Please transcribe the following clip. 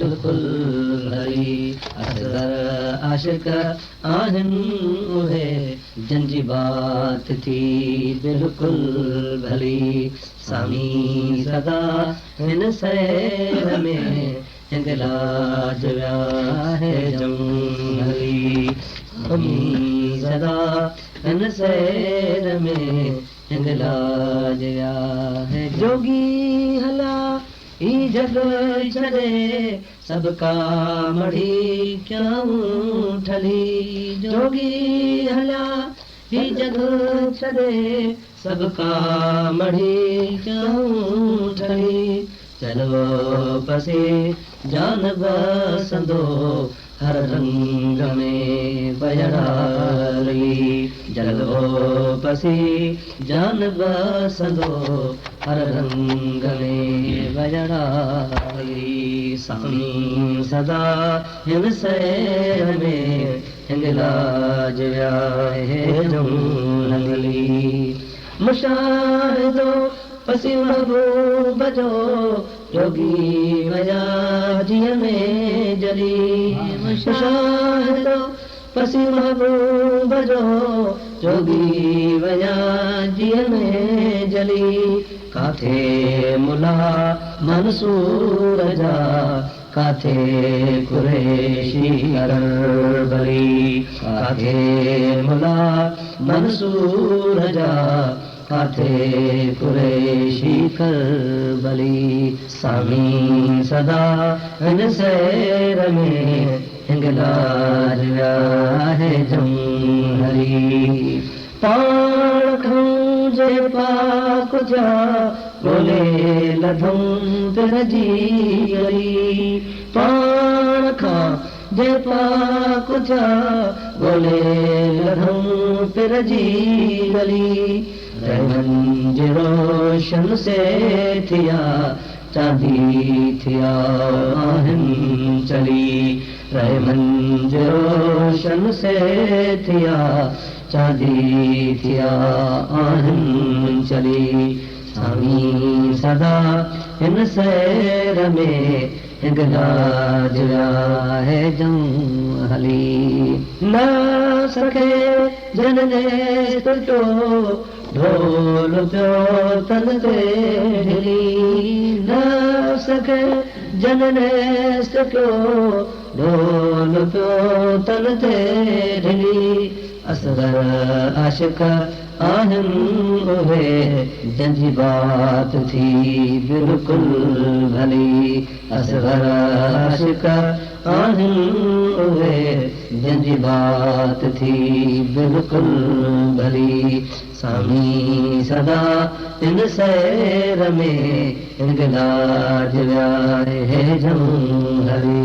बिल्कुल भली असगर आशिक आहिनि उहे जंहिंजी बात थी बिल्कुल भली सामी सदा हिन सैर में हिंगलाज विया है जंगली सामी सदा हिन सैर में हिंगलाज विया है जोगी हला ई जग छॾे सब का मढ़ी क्यों ठली जोगी हला ही जग छॾे सब का मढ़ी क्यों ठली चलो पसे जान बसंदो हर रंग में बयड़ाली जलो पसी जान बसंदो हर रंग में बयड़ाली सामी सदा हिन सैर में हिंगलाज विया है जंगली मुशाहिदो पसी महबूब जो जोगी वया जिय में जली मुशाहिदो पसी महबूब जो जोगी वया जिय में जली काथे मुला मंसूर जा काथे कुरैशी अरबली काथे मुला मंसूर जा काथे कुरैशी करबली सामी सदा हिन सैर में हिंगलाज विया है जंगली पाण खऊं जे पाक जा बोले लधूं तिर जी अली पाण खां जे पाक जा बोले लधूं तिर जी गली रहमन जे रोशन से थिया चांदी थिया आहिनि चली रहमन जे रोशन से थिया चांदी थिया आहिनि चली सामी सदा हिन सैर में हिंगलाज विया है जंगली न सके जनने तुटो ढोल पियो तन ते ढिली न सके जनने सकियो ढोल पियो तन ते ढिली असगर आशिक आहिनि उहे जंहिंजी बात थी बिल्कुल भली असगर आशिक आहिनि उहे जंहिंजी बात थी बिल्कुल भली सामी सदा हिन सैर में हिंगलाज विया है जंगली